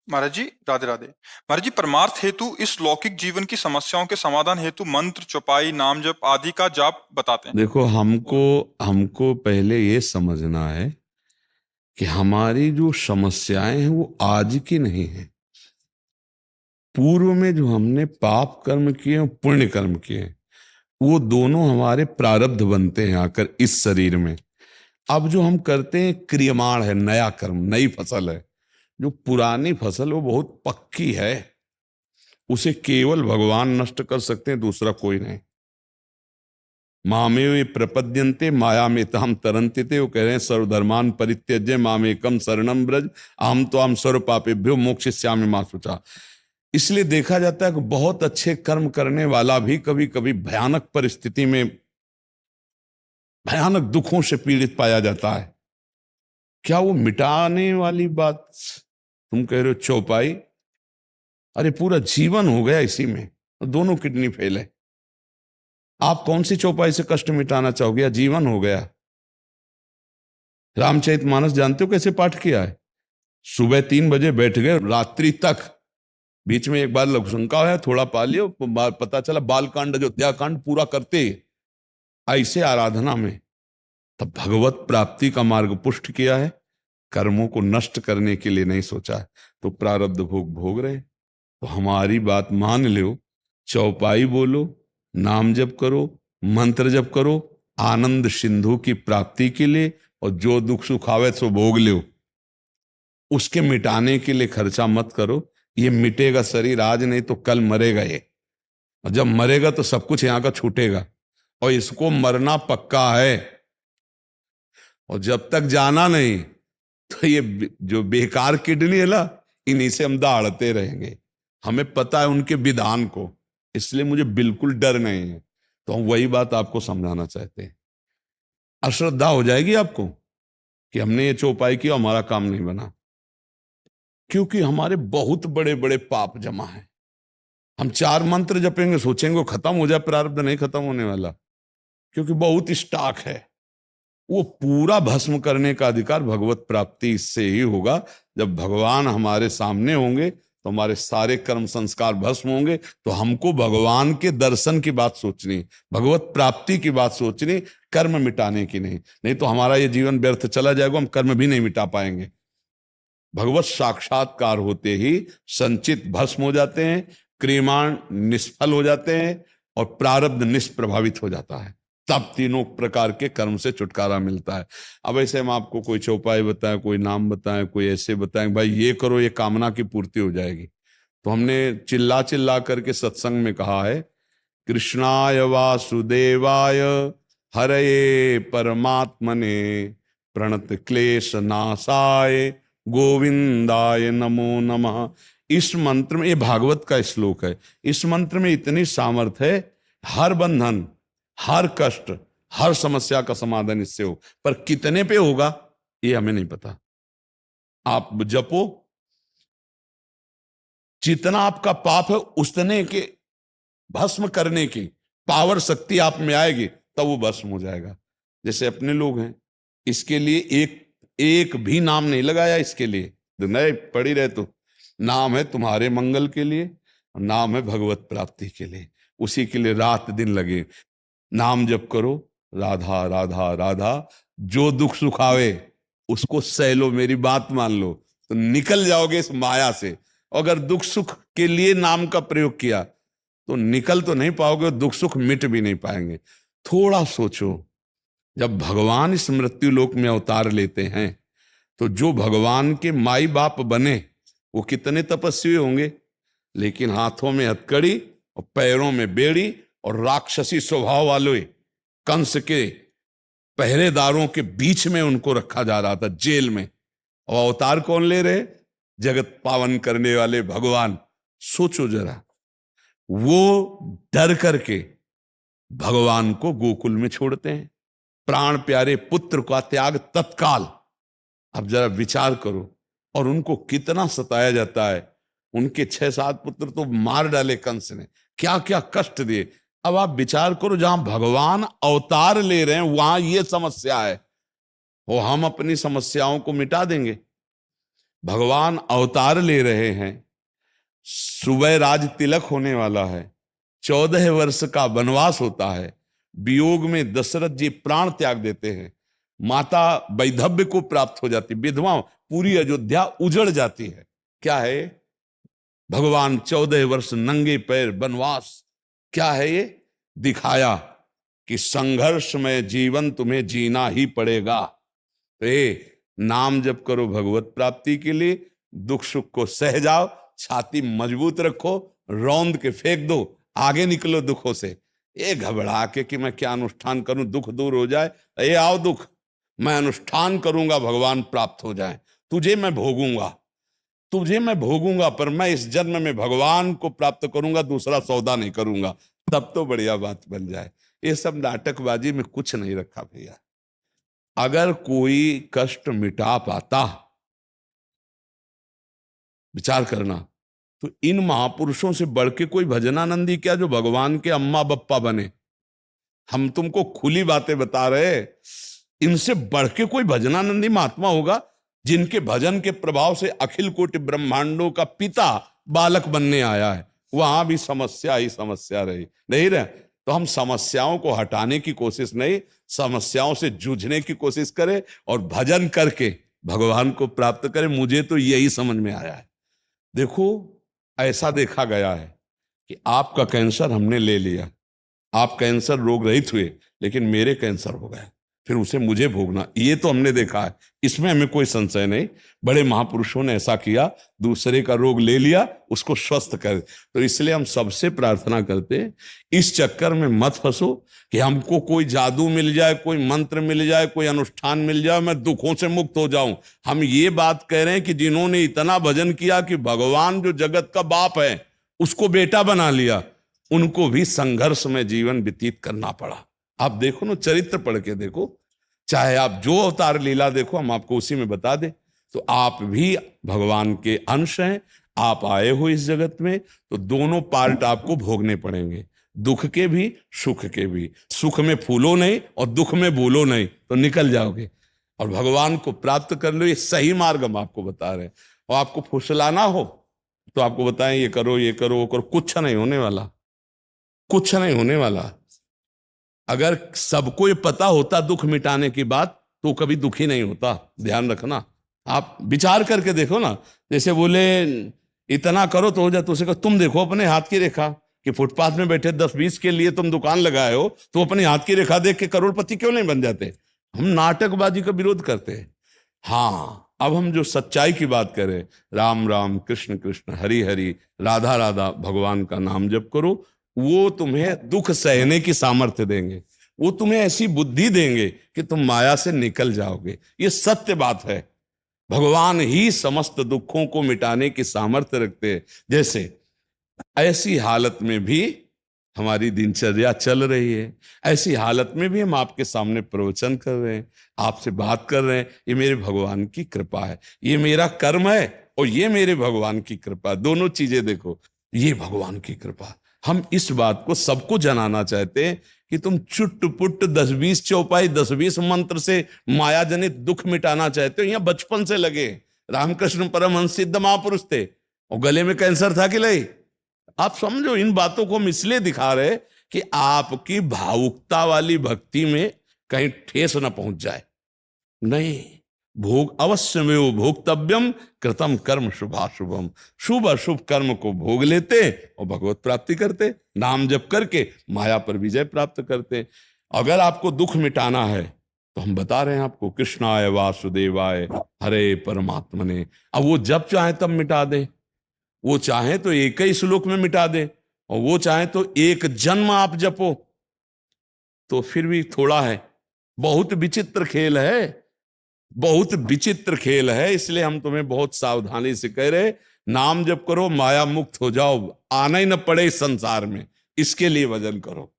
महाराज जी, राधे राधे। महाराज जी, परमार्थ हेतु इस लौकिक जीवन की समस्याओं के समाधान हेतु मंत्र, चौपाई, नाम जप आदि का जाप बताते हैं। देखो, हमको हमको पहले ये समझना है कि हमारी जो समस्याएं हैं वो आज की नहीं है। पूर्व में जो हमने पाप कर्म किए और पुण्य कर्म किए, वो दोनों हमारे प्रारब्ध बनते हैं आकर इस शरीर में। अब जो हम करते हैं क्रियमाण है, नया कर्म, नई फसल है। जो पुरानी फसल वो बहुत पक्की है, उसे केवल भगवान नष्ट कर सकते हैं, दूसरा कोई नहीं। मामेव प्रपद्यन्ते माया में ताम तरन्ते थे, वो कह रहे हैं सर्वधर्मान परित्यज्य मामेकम शरणम ब्रज अहम तो हम सर्व पापेभ्यो मोक्षयिष्यामि मा शुचा। इसलिए देखा जाता है कि बहुत अच्छे कर्म करने वाला भी कभी कभी भयानक परिस्थिति में, भयानक दुखों से पीड़ित पाया जाता है। क्या वो मिटाने वाली बात तुम कह रहे हो चौपाई? अरे पूरा जीवन हो गया इसी में, दोनों किडनी फेल है। आप कौन सी चौपाई से कष्ट मिटाना चाहोगे, या जीवन हो गया? रामचरितमानस जानते हो कैसे पाठ किया है? सुबह 3 बजे बैठ गए, रात्रि तक। बीच में एक बार लघुशंका है, थोड़ा पा लियो, पता चला बालकांड अयोध्या कांड पूरा करते ऐसे आराधना में। तब भगवत प्राप्ति का मार्ग पुष्ट किया है, कर्मों को नष्ट करने के लिए नहीं सोचा है। तो प्रारब्ध भोग भोग रहे। तो हमारी बात मान लो, चौपाई बोलो, नाम जप करो, मंत्र जप करो, आनंद सिंधु की प्राप्ति के लिए, और जो दुख सुख आवे सो भोग लो। उसके मिटाने के लिए खर्चा मत करो। ये मिटेगा शरीर आज, नहीं तो कल मरेगा ये। और जब मरेगा तो सब कुछ यहां का छूटेगा, और इसको मरना पक्का है। और जब तक जाना नहीं, तो ये जो बेकार किडनी है ना, इन्हीं से हम दहाड़ते रहेंगे। हमें पता है उनके विधान को, इसलिए मुझे बिल्कुल डर नहीं है। तो हम वही बात आपको समझाना चाहते हैं। अश्रद्धा हो जाएगी आपको कि हमने ये चौपाई किया, हमारा काम नहीं बना, क्योंकि हमारे बहुत बड़े बड़े पाप जमा है। हम 4 मंत्र जपेंगे, सोचेंगे वो खत्म हो जाए, प्रारब्ध नहीं खत्म होने वाला, क्योंकि बहुत स्टॉक है। वो पूरा भस्म करने का अधिकार भगवत प्राप्ति से ही होगा। जब भगवान हमारे सामने होंगे तो हमारे सारे कर्म संस्कार भस्म होंगे। तो हमको भगवान के दर्शन की बात सोचनी, भगवत प्राप्ति की बात सोचनी, कर्म मिटाने की नहीं। नहीं तो हमारा ये जीवन व्यर्थ चला जाएगा, हम कर्म भी नहीं मिटा पाएंगे। भगवत साक्षात्कार होते ही संचित भस्म हो जाते हैं, क्रियमाण निष्फल हो जाते हैं, और प्रारब्ध निष्प्रभावित हो जाता है। तब तीनों प्रकार के कर्म से छुटकारा मिलता है। अब ऐसे हम आपको कोई चौपाई बताएं, कोई नाम बताएं, कोई ऐसे बताएं भाई ये करो, ये कामना की पूर्ति हो जाएगी। तो हमने चिल्ला चिल्ला करके सत्संग में कहा है, कृष्णाय वासुदेवाय हरये परमात्मने प्रणत क्लेश नाशाय गोविंदाय नमो नमः। इस मंत्र में, ये भागवत का श्लोक है, इस मंत्र में इतनी सामर्थ्य है, हर बंधन, हर कष्ट, हर समस्या का समाधान इससे हो। पर कितने पे होगा ये हमें नहीं पता। आप जपो, जितना आपका पाप है उतने के भस्म करने की पावर, शक्ति आप में आएगी, तब वो भस्म हो जाएगा। जैसे अपने लोग हैं, इसके लिए एक एक भी नाम नहीं लगाया इसके लिए, नहीं पड़ी रहे। तो नाम है तुम्हारे मंगल के लिए, नाम है भगवत प्राप्ति के लिए, उसी के लिए रात दिन लगे। नाम जप करो, राधा राधा राधा, जो दुख सुख आवे उसको सह लो, मेरी बात मान लो, तो निकल जाओगे इस माया से। अगर दुख सुख के लिए नाम का प्रयोग किया तो निकल तो नहीं पाओगे, दुख सुख मिट भी नहीं पाएंगे। थोड़ा सोचो, जब भगवान इस मृत्यु लोक में अवतार लेते हैं, तो जो भगवान के माई बाप बने वो कितने तपस्वी होंगे, लेकिन हाथों में हथकड़ी और पैरों में बेड़ी और राक्षसी स्वभाव वाले कंस के पहरेदारों के बीच में उनको रखा जा रहा था, जेल में। और अवतार कौन ले रहे? जगत पावन करने वाले भगवान। सोचो जरा, वो डर करके भगवान को गोकुल में छोड़ते हैं, प्राण प्यारे पुत्र का त्याग तत्काल। अब जरा विचार करो, और उनको कितना सताया जाता है। उनके 6-7 पुत्र तो मार डाले कंस ने, क्या क्या कष्ट दिए। अब आप विचार करो, जहां भगवान अवतार ले रहे हैं वहां ये समस्या है, वो हम अपनी समस्याओं को मिटा देंगे। भगवान अवतार ले रहे हैं, सुबह राज तिलक होने वाला है, 14 वर्ष का वनवास होता है, वियोग में दशरथ जी प्राण त्याग देते हैं, माता वैधव्य को प्राप्त हो जाती, विधवा, पूरी अयोध्या उजड़ जाती है। क्या है? भगवान 14 वर्ष नंगे पैर वनवास। क्या है ये? दिखाया कि संघर्ष में जीवन तुम्हें जीना ही पड़ेगा। तो ये नाम जप करो भगवत प्राप्ति के लिए, दुख सुख को सह जाओ, छाती मजबूत रखो, रौंद के फेंक दो, आगे निकलो दुखों से। ये घबरा के कि मैं क्या अनुष्ठान करूं दुख दूर हो जाए, ये आओ दुख, मैं अनुष्ठान करूंगा भगवान प्राप्त हो जाए, तुझे मैं भोगूंगा, तुझे मैं भोगूंगा, पर मैं इस जन्म में भगवान को प्राप्त करूंगा, दूसरा सौदा नहीं करूंगा, तब तो बढ़िया बात बन जाए। ये सब नाटकबाजी में कुछ नहीं रखा भैया। अगर कोई कष्ट मिटा पाता, विचार करना, तो इन महापुरुषों से बढ़ के कोई भजनानंदी क्या जो भगवान के अम्मा बप्पा बने। हम तुमको खुली बातें बता रहे, इनसे बढ़ के कोई भजनानंदी महात्मा होगा जिनके भजन के प्रभाव से अखिल कोटि ब्रह्मांडों का पिता बालक बनने आया है। वहां भी समस्या ही समस्या रही नहीं रहे। तो हम समस्याओं को हटाने की कोशिश नहीं, समस्याओं से जूझने की कोशिश करें और भजन करके भगवान को प्राप्त करें। मुझे तो यही समझ में आया है। देखो, ऐसा देखा गया है कि आपका कैंसर हमने ले लिया, आप कैंसर रोग रहित हुए, लेकिन मेरे कैंसर हो गए, फिर उसे मुझे भोगना, ये तो हमने देखा है, इसमें हमें कोई संशय नहीं। बड़े महापुरुषों ने ऐसा किया, दूसरे का रोग ले लिया, उसको स्वस्थ कर। तो इसलिए हम सबसे प्रार्थना करते हैं, इस चक्कर में मत फंसो कि हमको कोई जादू मिल जाए, कोई मंत्र मिल जाए, कोई अनुष्ठान मिल जाए, मैं दुखों से मुक्त हो जाऊं। हम ये बात कह रहे हैं कि जिन्होंने इतना भजन किया कि भगवान जो जगत का बाप है उसको बेटा बना लिया, उनको भी संघर्ष में जीवन व्यतीत करना पड़ा। आप देखो ना, चरित्र पढ़ के देखो, चाहे आप जो अवतार लीला देखो, हम आपको उसी में बता दें। तो आप भी भगवान के अंश हैं, आप आए हो इस जगत में, तो दोनों पार्ट आपको भोगने पड़ेंगे, दुख के भी सुख के भी। सुख में फूलो नहीं और दुख में बोलो नहीं, तो निकल जाओगे और भगवान को प्राप्त कर लो। ये सही मार्ग हम आपको बता रहे हैं। और आपको फुसलाना हो तो आपको बताएं ये करो ये करो वो करो, कुछ नहीं होने वाला, कुछ नहीं होने वाला। अगर सबको ये पता होता दुख मिटाने की बात, तो कभी दुखी नहीं होता। ध्यान रखना, आप विचार करके देखो ना। जैसे बोले इतना करो तो हो जाए, तो उसे कहो तुम देखो अपने हाथ की रेखा कि फुटपाथ में बैठे 10-20 के लिए तुम दुकान लगाए हो, तो अपनी हाथ की रेखा देख के करोड़पति क्यों नहीं बन जाते? हम नाटकबाजी का विरोध करते हैं। हाँ, अब हम जो सच्चाई की बात करें, राम राम कृष्ण कृष्ण हरि हरि राधा राधा, भगवान का नाम जप करो, वो तुम्हें दुख सहने की सामर्थ्य देंगे, वो तुम्हें ऐसी बुद्धि देंगे कि तुम माया से निकल जाओगे। ये सत्य बात है। भगवान ही समस्त दुखों को मिटाने की सामर्थ्य रखते हैं। जैसे ऐसी हालत में भी हमारी दिनचर्या चल रही है, ऐसी हालत में भी हम आपके सामने प्रवचन कर रहे हैं, आपसे बात कर रहे हैं, ये मेरे भगवान की कृपा है, ये मेरा कर्म है और ये मेरे भगवान की कृपा। दोनों चीजें देखो, ये भगवान की कृपा। हम इस बात को सबको जनाना चाहते हैं कि तुम चुट-पुट 10-20 चौपाई 10-20 मंत्र से माया जनित दुख मिटाना चाहते हो, यहाँ बचपन से लगे। रामकृष्ण परमहंस सिद्ध महापुरुष थे और गले में कैंसर था कि नहीं? आप समझो, इन बातों को हम इसलिए दिखा रहे कि आपकी भावुकता वाली भक्ति में कहीं ठेस न पहुंच जाए। नहीं, भोग अवश्य में वो भोक्तव्यम कृतम कर्म शुभाशुभम, शुभ अशुभ कर्म को भोग लेते और भगवत प्राप्ति करते, नाम जप करके माया पर विजय प्राप्त करते। अगर आपको दुख मिटाना है तो हम बता रहे हैं आपको, कृष्णाय वासुदेवाय हरे परमात्मने। अब वो जब चाहे तब मिटा दे, वो चाहे तो एक ही श्लोक में मिटा दे, और वो चाहे तो एक जन्म आप जपो, तो फिर भी थोड़ा है। बहुत विचित्र खेल है, बहुत विचित्र खेल है। इसलिए हम तुम्हें बहुत सावधानी से कह रहे, नाम जप करो, माया मुक्त हो जाओ, आना ही न पड़े इस संसार में, इसके लिए भजन करो।